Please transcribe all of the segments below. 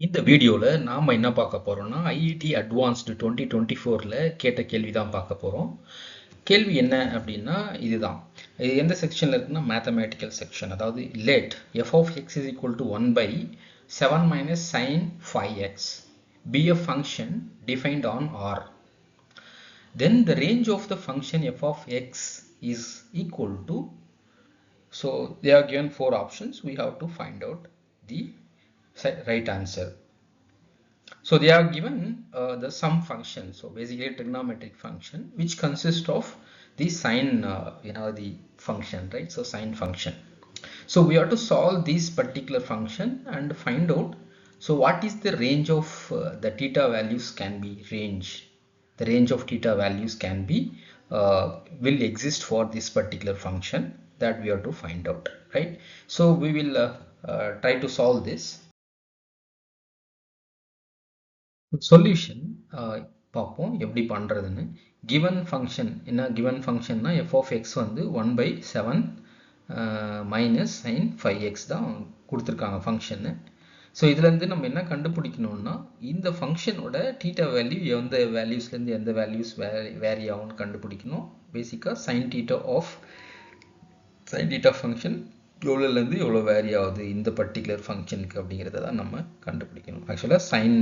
இந்த வீடியோல நாம என்ன பார்க்க போறோம்னா ஐஐடி அட்வான்ஸ்டு 2024ல கேட்ட கேள்வி தான் பார்க்க போறோம். கேள்வி என்ன அப்படின்னா இதுதான். இது எந்த செக்ஷன்ல இருக்குன்னா மேத்தமேட்டிக்கல் செக்ஷன். அதாவது let f of x is equal to 1 by 7 minus sin 5x be a function defined on R. Then the range of the function f of x is equal to, so they are given four options. We have to find out the right answer. So they are given the sum function, so basically a trigonometric function which consists of the sine, the function, right? So sine function. So we have to solve this particular function and find out, so what is the range of the theta values can be range. The range of theta values can be will exist for this particular function that we have to find out, right? So we will try to solve this. Solution பார்ப்போம் எப்படி பண்ணுறதுன்னு. Given function என்ன, given ஃபங்க்ஷன்னா F of X வந்து 1/7 minus sign 5x தான் கொடுத்துருக்காங்க function. So இதுலேருந்து நம்ம என்ன கண்டுபிடிக்கணும்னா இந்த ஃபங்க்ஷனோட டீட்டா வேல்யூ எந்த வேல்யூஸ்லேருந்து எந்த வேல்யூஸ் வேரி ஆகும்னு கண்டுபிடிக்கணும். பேசிக்காக சைன் டீட்டா ஃபங்க்ஷன் எவ்வளோலேருந்து எவ்வளோ வேரி ஆகுது இந்த பர்டிகுலர் ஃபங்க்ஷனுக்கு அப்படிங்கிறத தான் நம்ம கண்டுபிடிக்கணும். ஆக்சுவலாக சைன்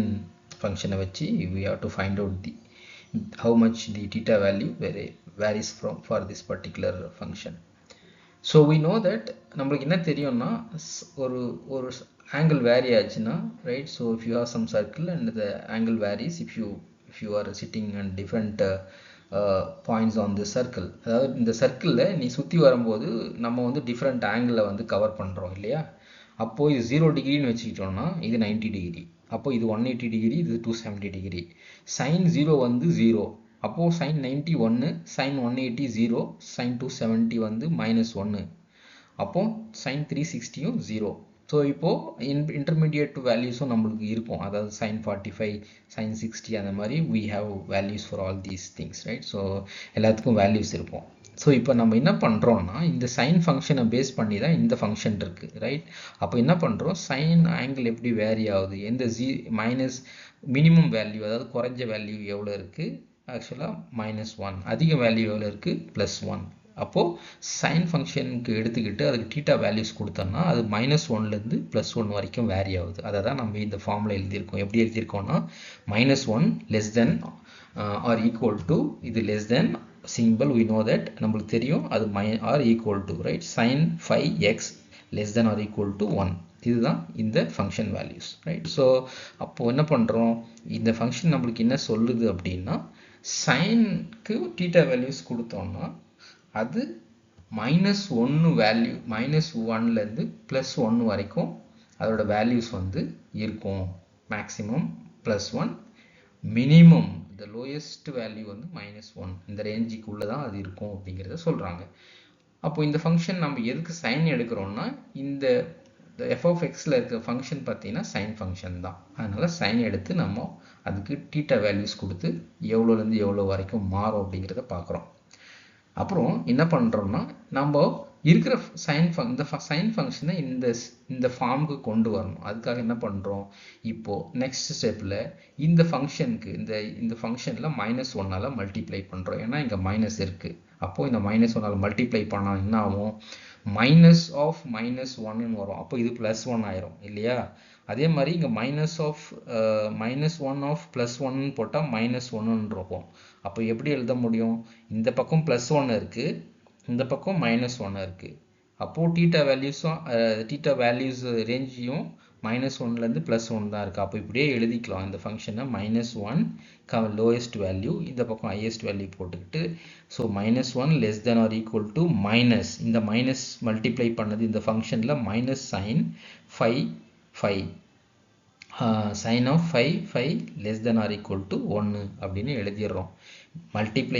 ஃபங்க்ஷனை வச்சு we have to find out the how much the theta value varies from for this particular function. So we know that நம்மளுக்கு என்ன தெரியும்னா ஒரு angle vary ஆச்சுன்னா, right? So if you have some circle and the angle varies, if you are sitting on different points on the circle, அதாவது இந்த சர்க்கிளில் நீ சுற்றி வரும்போது நம்ம வந்து டிஃப்ரெண்ட் ஆங்கிளில் வந்து கவர் பண்ணுறோம் இல்லையா? அப்போது இது 0 டிகிரின்னு வச்சுக்கிட்டோம்னா இது 90 டிகிரி, அப்போ இது 180 டிகிரி, இது 270 டிகிரி. சைன் 0 வந்து 0, அப்போது சைன் 90 1, சைன் 180 0, சைன் 270 வந்து -1, அப்போது சைன் 360யும் 0. ஸோ இப்போது இன்டர்மீடியேட் வேல்யூஸும் நம்மளுக்கு இருக்கும், அதாவது சைன் 45, சைன் 60 அந்த மாதிரி we have values for all these things, right? So எல்லாத்துக்கும் வேல்யூஸ் இருக்கும். ஸோ இப்போ நம்ம என்ன பண்ணுறோம்னா இந்த சைன் ஃபங்க்ஷனை பேஸ் பண்ணி தான் இந்த ஃபங்க்ஷன் இருக்குது, ரைட்? அப்போ என்ன பண்ணுறோம், சைன் ஆங்கிள் எப்படி வேரி ஆகுது, எந்த மைனஸ் மினிமம் வேல்யூ, அதாவது குறைஞ்ச வேல்யூ எவ்வளோ இருக்குது, ஆக்சுவலாக -1, அதிக வேல்யூ எவ்வளோ இருக்குது, +1. அப்போது சைன் ஃபங்க்ஷனுக்கு எடுத்துக்கிட்டு அதுக்கு டீட்டா வேல்யூஸ் கொடுத்தோம்னா அது -1லேருந்து +1 வரைக்கும் வேரி ஆகுது. அதை தான் நம்ம இந்த ஃபார்மில் எழுதியிருக்கோம். எப்படி எழுதியிருக்கோம்னா -1 less than or equal to, இது less than symbol we know that நம்மளுக்கு தெரியும் அது or equal to, right? sin 5x less than or equal to 1. இதுதான் இந்த ஃபங்க்ஷன் வேல்யூஸ், ரைட்? ஸோ அப்போது என்ன பண்ணுறோம், இந்த ஃபங்க்ஷன் நம்மளுக்கு என்ன சொல்லுது அப்படின்னா சைனுக்கு டீட்டா வேல்யூஸ் கொடுத்தோம்னா அது -1 வேல்யூ, -1லேருந்து +1 வரைக்கும் அதோட வேல்யூஸ் வந்து இருக்கும். Maximum +1, minimum the lowest value வந்து -1, இந்த ரேஞ்சுக்குள்ளே தான் அது இருக்கும் அப்படிங்கிறத சொல்கிறாங்க. அப்போ இந்த ஃபங்க்ஷன் நம்ம எதுக்கு சைன் எடுக்கிறோம்னா இந்த எஃப் ஆஃப் எக்ஸில் இருக்கிற ஃபங்க்ஷன் பார்த்தீங்கன்னா சைன் ஃபங்க்ஷன் தான். அதனால் சைன் எடுத்து நம்ம அதுக்கு டீட்டா வேல்யூஸ் கொடுத்து எவ்வளோலேருந்து எவ்வளோ வரைக்கும் மாறும் அப்படிங்கிறத பார்க்குறோம். அப்புறம் என்ன பண்ணுறோம்னா நம்ம இருக்கிற இந்த சைன் ஃபங்க்ஷனை இந்த ஃபார்முக்கு கொண்டு வரணும். அதுக்காக என்ன பண்ணுறோம், இப்போது நெக்ஸ்ட் ஸ்டெப்பில் இந்த ஃபங்க்ஷனுக்கு இந்த ஃபங்க்ஷனில் -1ஆல் மல்டிப்ளை பண்ணுறோம். ஏன்னா இங்கே மைனஸ் இருக்குது. அப்போது இந்த -1ஆல் மல்டிப்ளை பண்ணால் என்ன ஆகும், -1ன்னு வரும். அப்போ இது +1 ஆயிரும் இல்லையா? அதே மாதிரி இங்கே -1 of +1 போட்டால் -1ன்னு இருக்கும். அப்போ எப்படி எழுத முடியும், இந்த பக்கம் +1 இருக்குது, இந்த பக்கம் -1 இருக்குது. அப்போது டீட்டா வேல்யூஸ் ரேஞ்சையும் -1லேருந்து +1 தான் இருக்குது. அப்போ இப்படியே எழுதிக்கலாம் இந்த ஃபங்க்ஷனை, -1 லோயஸ்ட் வேல்யூ, இந்த பக்கம் ஹையஸ்ட் வேல்யூ போட்டுக்கிட்டு, so -1 less than or equal to இந்த மைனஸ் மல்டிப்ளை பண்ணது இந்த ஃபங்க்ஷனில் -sin 5 sin of 5 less than or equal to 1 அப்படின்னு எழுதிடுறோம்.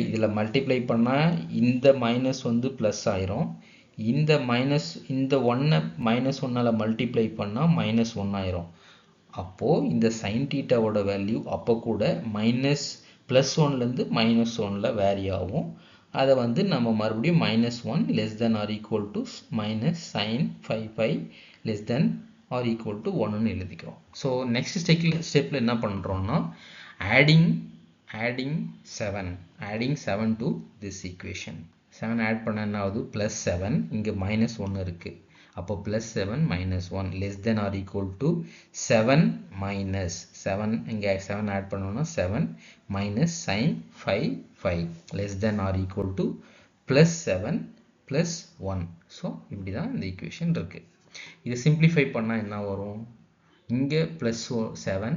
இதில் மல்டிப்ளை பண்ணால் இந்த மைனஸ் வந்து ப்ளஸ் ஆயிரும், இந்த 1 -1ஆல் மல்டிப்ளை பண்ணால் -1 ஆயிரும். அப்போது இந்த சைன் டீட்டாவோட வேல்யூ அப்போ கூட +1லேருந்து -1ல் வேரி ஆகும். அதை வந்து நம்ம மறுபடியும் -1 less than or equal to sin 5 less than or equal to 1 ன்னு எழுதிக்கிறோம். ஸோ நெக்ஸ்ட் ஸ்டெப்பில் என்ன பண்ணுறோம்னா adding 7 to this equation. 7 add பண்ண என்ன ஆகுது ப்ளஸ் 7, இங்கே மைனஸ் 1 இருக்குது. அப்போ plus 7 minus 1 less than or equal to 7 minus 7, இங்கே 7 ஆட் பண்ணோம்னா 7 minus sin 5 less than or equal to plus 7 plus 1. So இப்படி தான் இந்த ஈக்குவேஷன் இருக்குது. இது சிம்பிளிஃபை பண்ணால் என்ன வரும், இங்கே ப்ளஸ் 7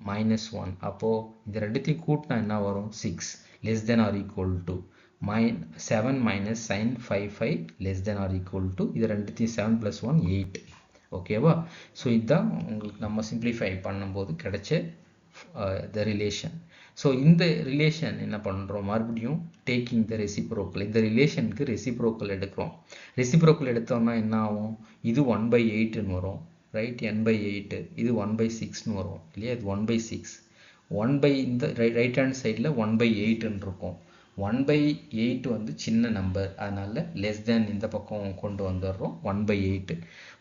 மைனஸ் 1, அப்போது இந்த ரெண்டுத்தையும் கூட்டினா என்ன வரும் 6 less than or equal to 7 minus sin 5 less than or equal to இது ரெண்டுத்தையும் 7 ப்ளஸ் 1 8. ஓகேவா? ஸோ இதுதான் உங்களுக்கு நம்ம சிம்பிளிஃபை பண்ணும்போது கிடைச்ச த ரிலேஷன். ஸோ இந்த ரிலேஷன் என்ன பண்ணுறோம், மறுபடியும் டேக்கிங் த ரெசிப்ரோக்கல், இந்த ரிலேஷனுக்கு ரெசிப்ரோக்கல் எடுக்கிறோம். ரெசிப்ரோக்கல் எடுத்தோம்னா என்ன ஆகும், இது 1/8ன்னு வரும், ரைட், n/8, இது 1/6ன்னு வரும் இல்லையா, இது 1/6, இந்த ரைட் ஹேண்ட் சைடில் 1/8ன்னு இருக்கும். 1/8 வந்து சின்ன நம்பர், அதனால லெஸ் தேன் இந்த பக்கம் கொண்டு வந்துடுறோம் 1/8.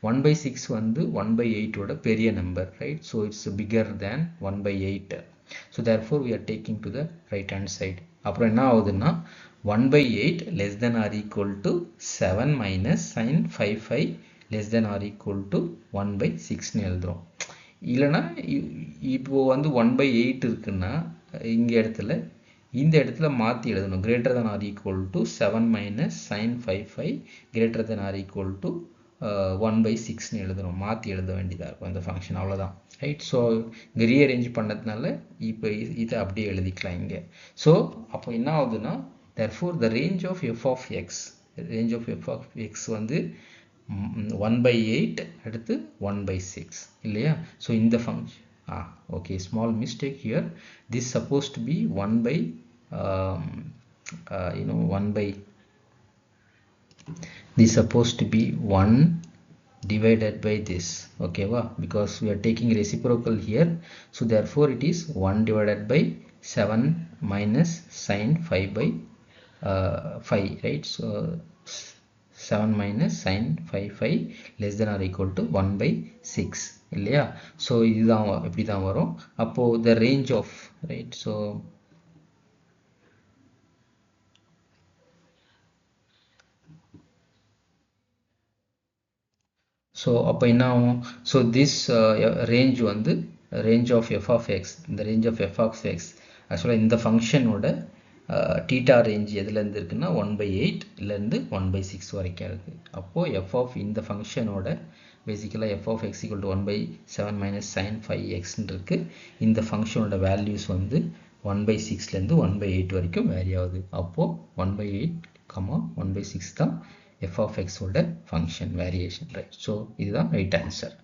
1/6 வந்து 1/8ஓட பெரிய number, right, so it's figure than 1/8. So therefore we are taking to the right hand side. அப்புறம் என்ன ஆகுதுன்னா 1/8 less than or equal to 7 minus sin 5 less than or equal to 1/6ன்னு எழுதுகிறோம். இல்லைனா இப்போ வந்து 1/8 இருக்குன்னா இந்த இடத்துல மாற்றி எழுதணும், greater than or equal to 7 minus sin 5 greater than or equal to 1/6ன்னு எழுதணும், மாற்றி எழுத வேண்டியதாக இருக்கும் இந்த ஃபங்க்ஷன், அவ்வளோதான், ரைட். ஸோ இங்கே ரீஅரேஞ்ச் பண்ணதுனால இப்போ இதை அப்படியே எழுதிக்கலாம் இங்கே. ஸோ அப்போ என்ன ஆகுதுன்னா therefore the range of f of x வந்து 1/8 அடுத்து 1/6 இல்லையா. ஸோ இந்த function okay, small mistake here, this supposed to be 1 this supposed to be 1 divided by this, okay va, because we are taking reciprocal here, so therefore it is 1 divided by 7 minus sin 5 right. So 7 minus sin 5 less than or equal to 1/6 இல்லையா. So இதுதான் இப்படி தான் வரும். அப்போது the range of, right, so அப்போ என்ன ஆகும், so this range வந்து range of f of x, இந்த range of f of x ஆக்சுவலாக இந்த ஃபங்க்ஷனோட தீட்டா ரேஞ்ச் எதுலேருந்து இருக்குன்னா 1/8லேருந்து 1/6 வரைக்கும் இருக்குது. அப்போது f of இந்த ஃபங்க்ஷனோட பேசிக்கலாக f of x equal to 1/7 minus sin 5xன்னு இருக்குது. இந்த ஃபங்க்ஷனோட வேல்யூஸ் வந்து 1/6லேருந்து 1/8 வரைக்கும் வேரி ஆகுது. அப்போது 1/8, 1/6 தான் f of x ஓட ஃபங்க்ஷன் வேரியேஷன், ரைட். ஸோ இதுதான் ரைட் ஆன்சர்.